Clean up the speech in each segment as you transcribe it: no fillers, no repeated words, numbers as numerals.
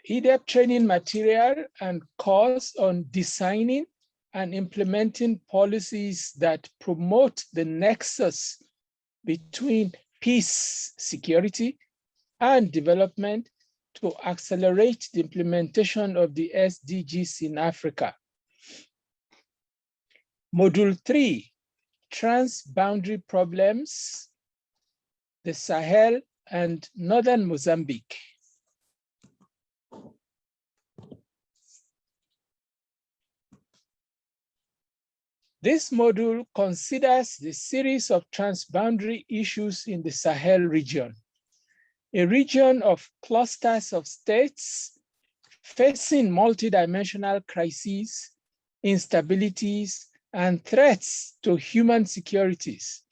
in-depth training material and course on designing and implementing policies that promote the nexus between peace, security, and development to accelerate the implementation of the SDGs in Africa. Module 3, Transboundary Problems, the Sahel and Northern Mozambique. This module considers the series of transboundary issues in the Sahel region, a region of clusters of states facing multidimensional crises, instabilities, and threats to human securities.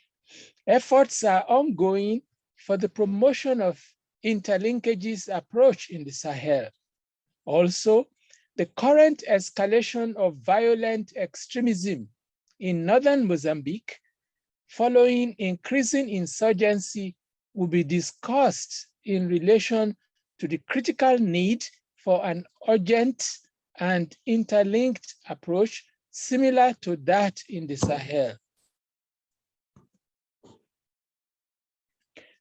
Efforts are ongoing for the promotion of interlinkages approach in the Sahel. Also, the current escalation of violent extremism in northern Mozambique, following increasing insurgency, will be discussed in relation to the critical need for an urgent and interlinked approach similar to that in the Sahel.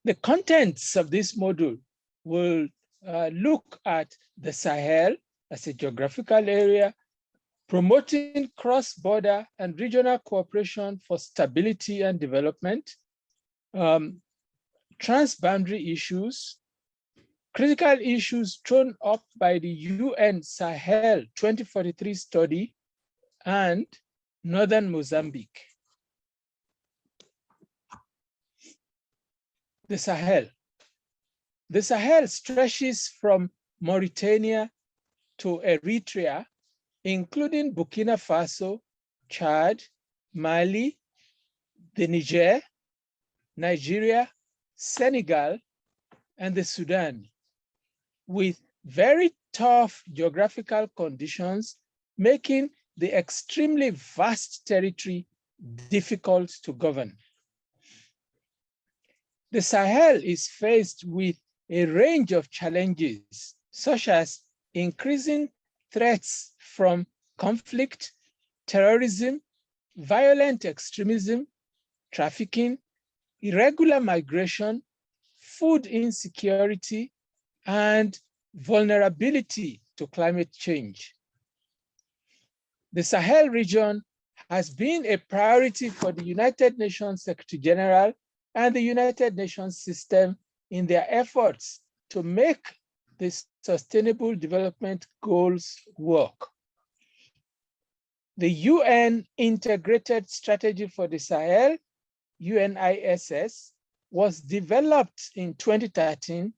The contents of this module will look at the Sahel as a geographical area, promoting cross-border and regional cooperation for stability and development, transboundary issues, critical issues thrown up by the UN Sahel 2043 study, and northern Mozambique. The Sahel. The Sahel stretches from Mauritania to Eritrea, including Burkina Faso, Chad, Mali, the Niger, Nigeria, Senegal, and the Sudan, with very tough geographical conditions, making the extremely vast territory difficult to govern. The Sahel is faced with a range of challenges, such as increasing threats from conflict, terrorism, violent extremism, trafficking, irregular migration, food insecurity, and vulnerability to climate change. The Sahel region has been a priority for the United Nations Secretary General and the United Nations system in their efforts to make the Sustainable Development Goals work. The UN Integrated Strategy for the Sahel, UNISS, was developed in 2013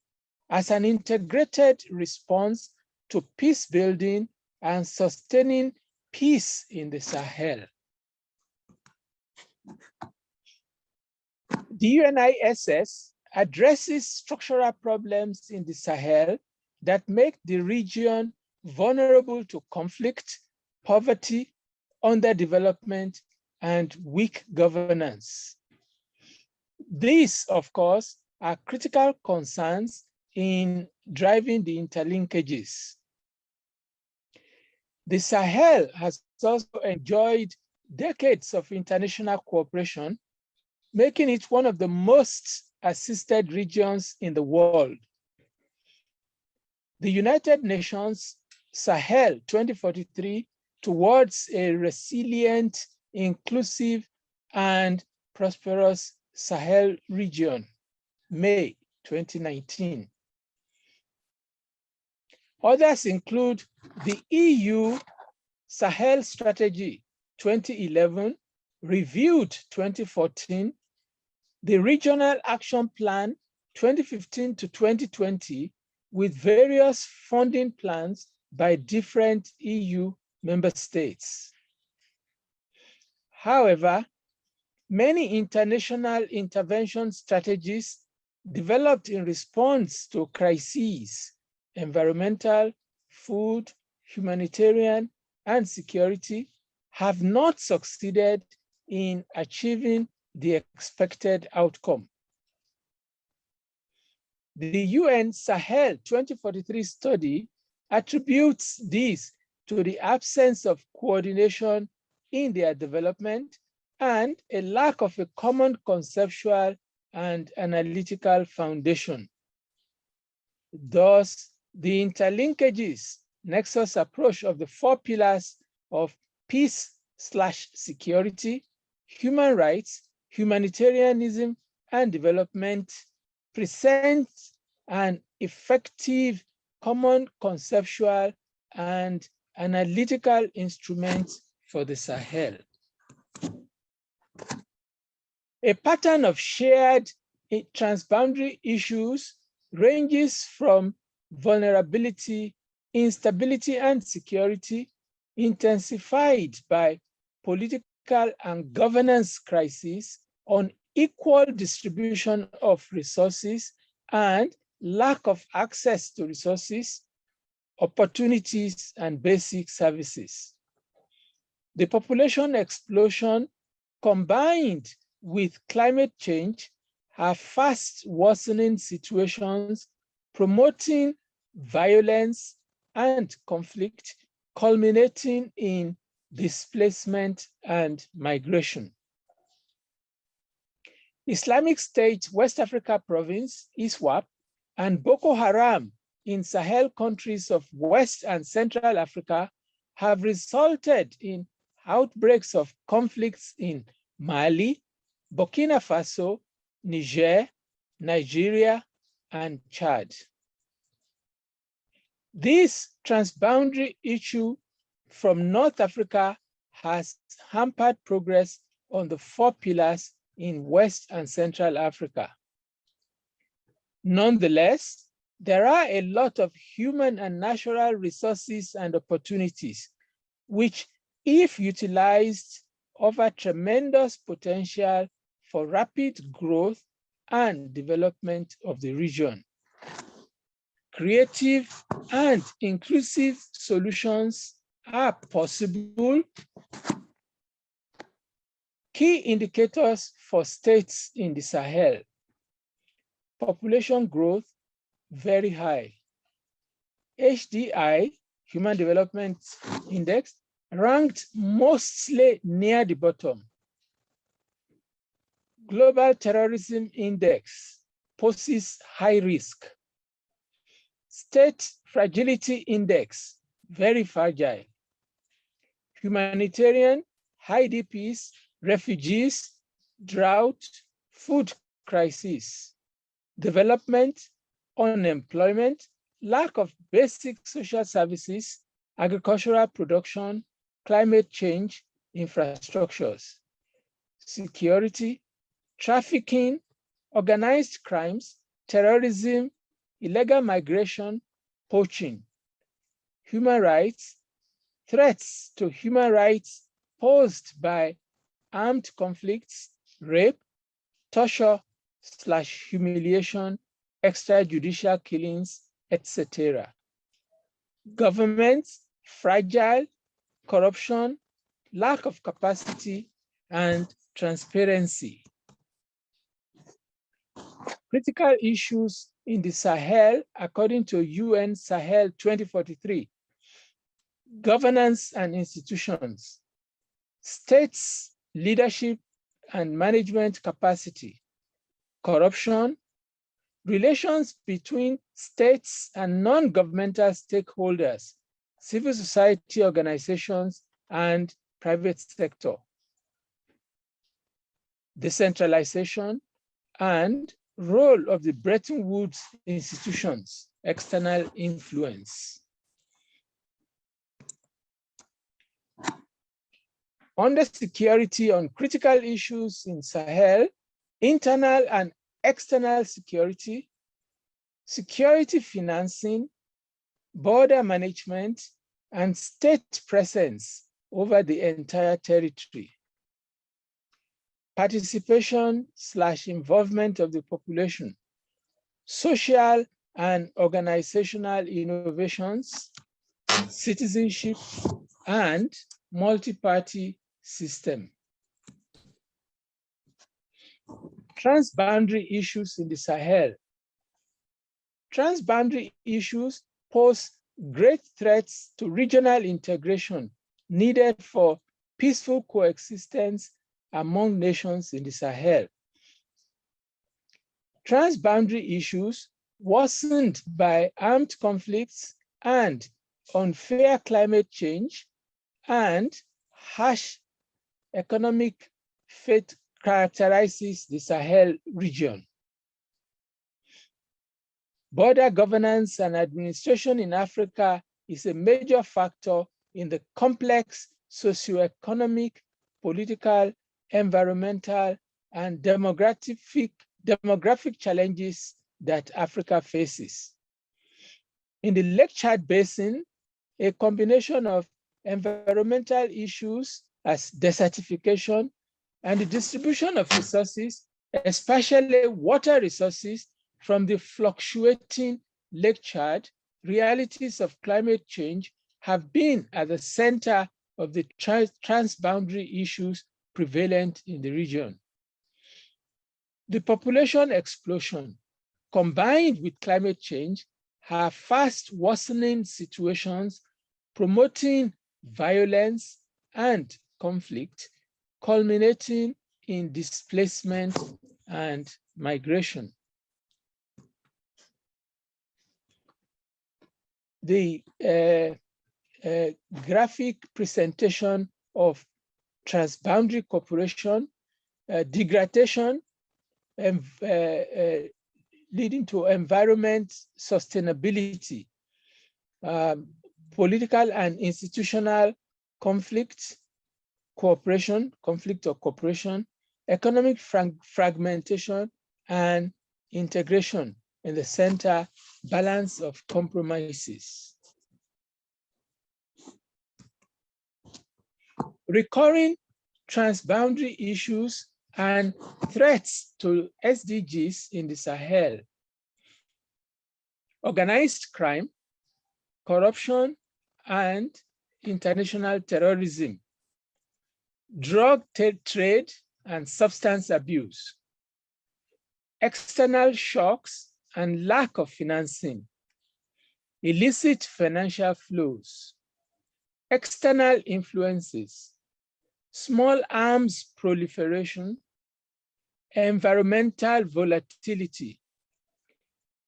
as an integrated response to peace building and sustaining peace in the Sahel. The UNISS addresses structural problems in the Sahel that make the region vulnerable to conflict, poverty, underdevelopment, and weak governance. These, of course, are critical concerns in driving the interlinkages. The Sahel has also enjoyed decades of international cooperation, making it one of the most assisted regions in the world. The United Nations Sahel 2043 towards a resilient, inclusive, and prosperous Sahel region, May 2019. Others include the EU Sahel Strategy 2011, reviewed 2014, the Regional Action Plan 2015 to 2020, with various funding plans by different EU member states. However, many international intervention strategies developed in response to crises, environmental, food, humanitarian, and security, have not succeeded in achieving the expected outcome. The UN Sahel 2043 study attributes this to the absence of coordination in their development and a lack of a common conceptual and analytical foundation. Thus, the interlinkages nexus approach of the 4 pillars of peace/security, human rights, humanitarianism, and development presents an effective common conceptual and analytical instrument for the Sahel. A pattern of shared transboundary issues ranges from vulnerability, instability, and security, intensified by political and governance crises, unequal distribution of resources, and lack of access to resources, opportunities, and basic services. The population explosion combined with climate change have fast worsening situations, promoting violence and conflict, culminating in displacement and migration. Islamic State West Africa Province, ISWAP, and Boko Haram in Sahel countries of West and Central Africa have resulted in outbreaks of conflicts in Mali, Burkina Faso, Niger, Nigeria, and Chad. This transboundary issue from North Africa has hampered progress on the 4 pillars in West and Central Africa. Nonetheless, there are a lot of human and natural resources and opportunities, which, if utilized, offer tremendous potential for rapid growth and development of the region. Creative and inclusive solutions are possible. Key indicators for states in the Sahel: population growth, very high. HDI, Human Development Index, ranked mostly near the bottom. Global Terrorism Index poses high risk. State Fragility Index, very fragile. Humanitarian, high DPs, refugees, drought, food crisis. Development, unemployment, lack of basic social services, agricultural production, climate change, infrastructures. Security, trafficking, organized crimes, terrorism, illegal migration, poaching. Human rights, threats to human rights posed by armed conflicts, rape, torture/humiliation, extrajudicial killings, etc. Governments, fragile, corruption, lack of capacity, and transparency. Critical issues in the Sahel, according to UN Sahel 2043. Governance and institutions, states' leadership and management capacity, corruption, relations between states and non-governmental stakeholders, civil society organizations, and private sector. Decentralization and role of the Bretton Woods institutions, external influence. Under security on critical issues in Sahel, internal and external security, security financing, border management, and state presence over the entire territory. Participation/involvement of the population, social and organizational innovations, citizenship, and multi-party system. Transboundary issues in the Sahel. Transboundary issues pose great threats to regional integration needed for peaceful coexistence among nations in the Sahel. Transboundary issues worsened by armed conflicts and unfair climate change and harsh economic fate characterizes the Sahel region. Border governance and administration in Africa is a major factor in the complex socioeconomic, political, environmental, and demographic challenges that Africa faces. In the Lake Chad Basin, a combination of environmental issues as desertification and the distribution of resources, especially water resources, from the fluctuating Lake Chad, realities of climate change have been at the center of the transboundary issues prevalent in the region. The population explosion, combined with climate change, have fast worsening situations, promoting violence and conflict, culminating in displacement and migration. The graphic presentation of transboundary cooperation, degradation, leading to environment sustainability, political and institutional conflict or cooperation, economic fragmentation, and integration in the center, balance of compromises. Recurring transboundary issues and threats to SDGs in the Sahel. Organized crime, corruption, and international terrorism. Drug trade and substance abuse. External shocks and lack of financing. Illicit financial flows. External influences. Small arms proliferation. Environmental volatility.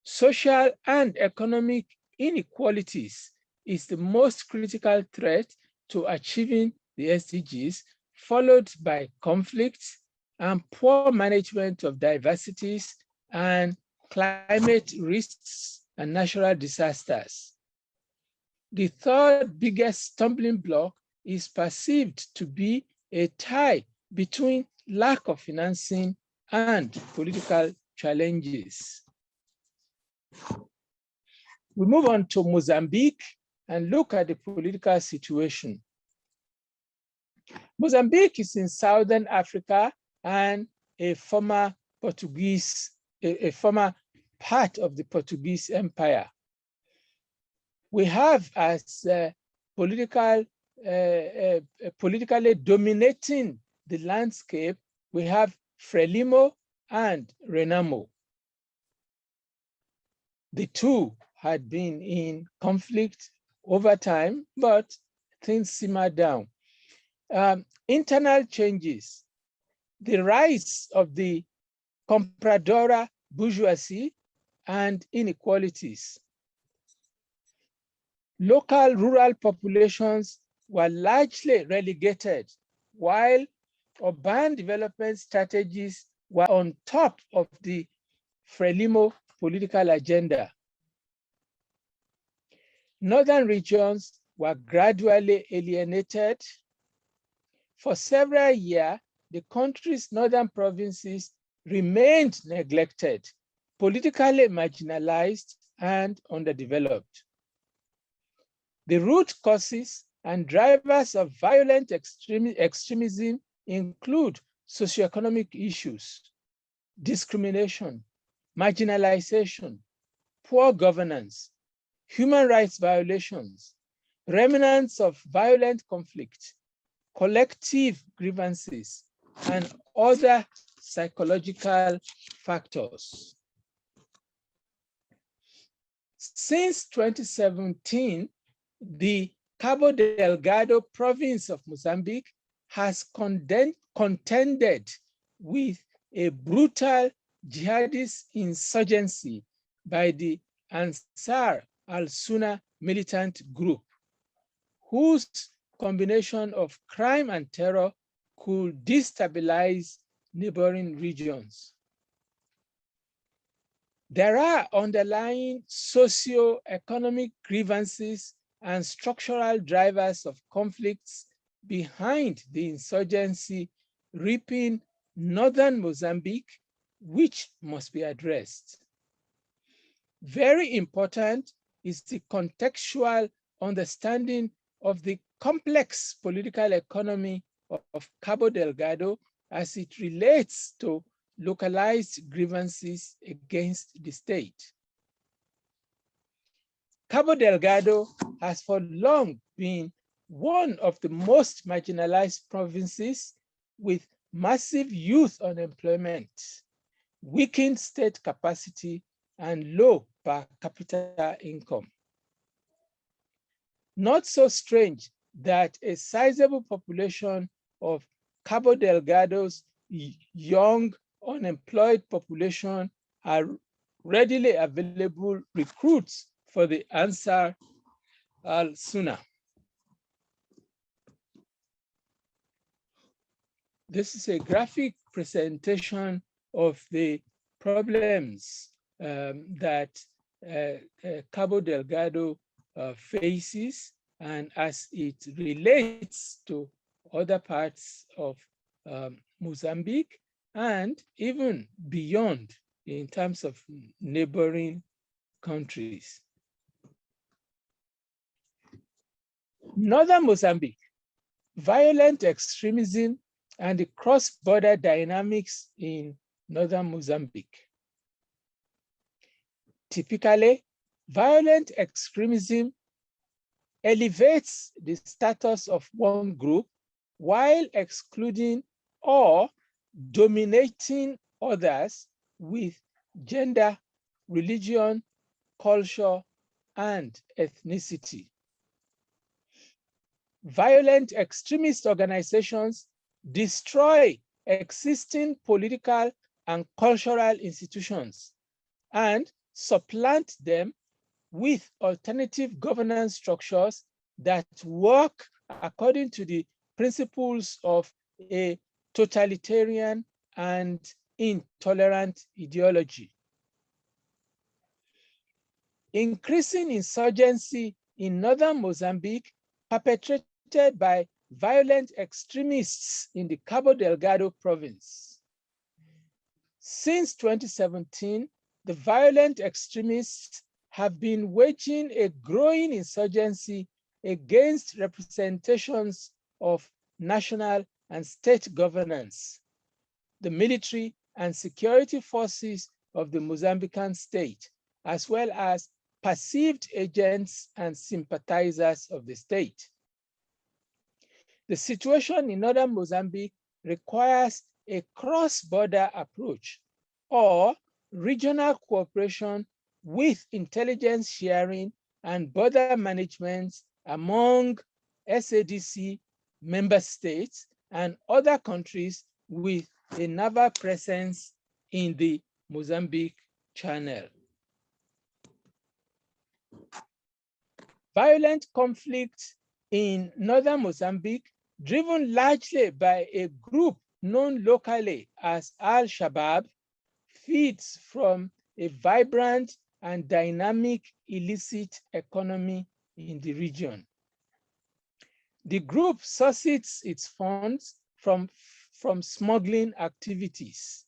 Social and economic inequalities is the most critical threat to achieving the SDGs, followed by conflicts and poor management of diversities and climate risks and natural disasters. The third biggest stumbling block is perceived to be a tie between lack of financing and political challenges. We move on to Mozambique and look at the political situation. Mozambique is in Southern Africa and a former former part of the Portuguese Empire. We have as politically dominating the landscape, we have Frelimo and Renamo. The two had been in conflict over time, but things simmered down. Internal changes, the rise of the compradora bourgeoisie and inequalities. Local rural populations were largely relegated, while urban development strategies were on top of the Frelimo political agenda. Northern regions were gradually alienated. For several years, the country's northern provinces remained neglected, politically marginalized, and underdeveloped. The root causes and drivers of violent extremism include socioeconomic issues, discrimination, marginalization, poor governance, human rights violations, remnants of violent conflict, collective grievances, and other psychological factors. Since 2017, the Cabo Delgado province of Mozambique has contended with a brutal jihadist insurgency by the Ansar al-Sunnah militant group, whose combination of crime and terror could destabilize neighboring regions. There are underlying socio-economic grievances and structural drivers of conflicts behind the insurgency reaping northern Mozambique, which must be addressed. Very important is the contextual understanding of the complex political economy of Cabo Delgado as it relates to localized grievances against the state. Cabo Delgado has for long been one of the most marginalized provinces with massive youth unemployment, weakened state capacity, and low per capita income. Not so strange that a sizable population of Cabo Delgado's young unemployed population are readily available recruits for the Ansar al-Sunnah. This is a graphic presentation of the problems that Cabo Delgado faces, and as it relates to other parts of Mozambique and even beyond in terms of neighboring countries. Northern Mozambique, violent extremism and the cross-border dynamics in northern Mozambique. Typically, violent extremism elevates the status of one group while excluding or dominating others with gender, religion, culture, and ethnicity. Violent extremist organizations destroy existing political and cultural institutions and supplant them with alternative governance structures that work according to the principles of a totalitarian and intolerant ideology. Increasing insurgency in northern Mozambique, perpetrated by violent extremists in the Cabo Delgado province. Since 2017, the violent extremists have been waging a growing insurgency against representations of national and state governance, the military and security forces of the Mozambican state, as well as perceived agents and sympathizers of the state. The situation in northern Mozambique requires a cross-border approach or regional cooperation with intelligence sharing and border management among SADC member states and other countries with a naval presence in the Mozambique Channel. Violent conflict in northern Mozambique, driven largely by a group known locally as Al-Shabaab, feeds from a vibrant and dynamic illicit economy in the region. The group sources its funds from smuggling activities,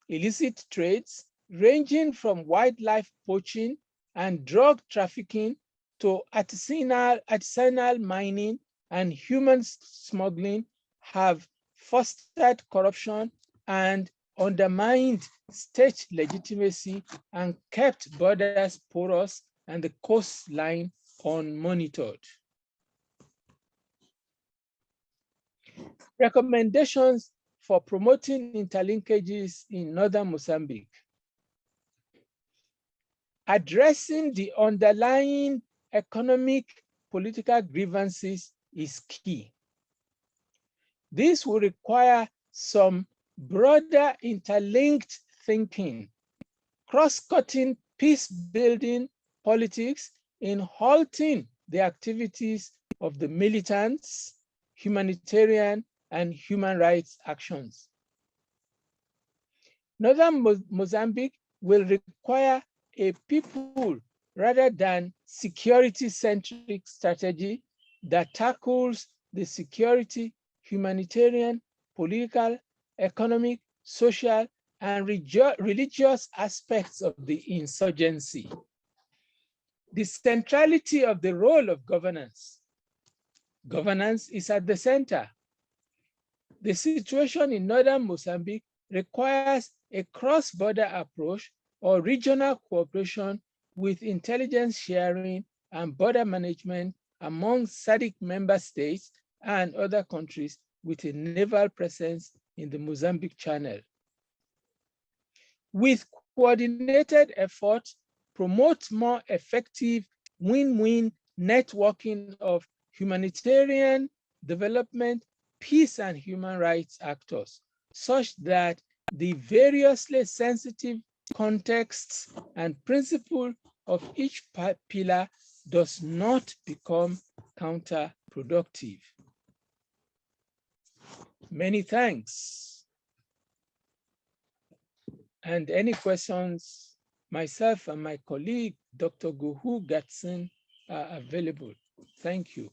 illicit trades ranging from wildlife poaching and drug trafficking to artisanal mining and human smuggling have fostered corruption and undermined state legitimacy and kept borders porous and the coastline unmonitored. Recommendations for promoting interlinkages in northern Mozambique. addressing the underlying economic, political grievances is key. This will require some broader interlinked thinking, cross-cutting peace-building politics in halting the activities of the militants, humanitarian, and human rights actions. Northern Mozambique will require a people rather than security-centric strategy that tackles the security, humanitarian, political, economic, social, and religious aspects of the insurgency. The centrality of the role of governance. Governance is at the center. The situation in northern Mozambique requires a cross-border approach or regional cooperation with intelligence sharing and border management among SADC member states and other countries with a naval presence in the Mozambique Channel. With coordinated effort, promote more effective win-win networking of humanitarian, development, peace, and human rights actors, such that the variously sensitive contexts and principles of each pillar does not become counterproductive. Many thanks. And any questions, myself and my colleague, Dr. Guhu Gatson, are available. Thank you.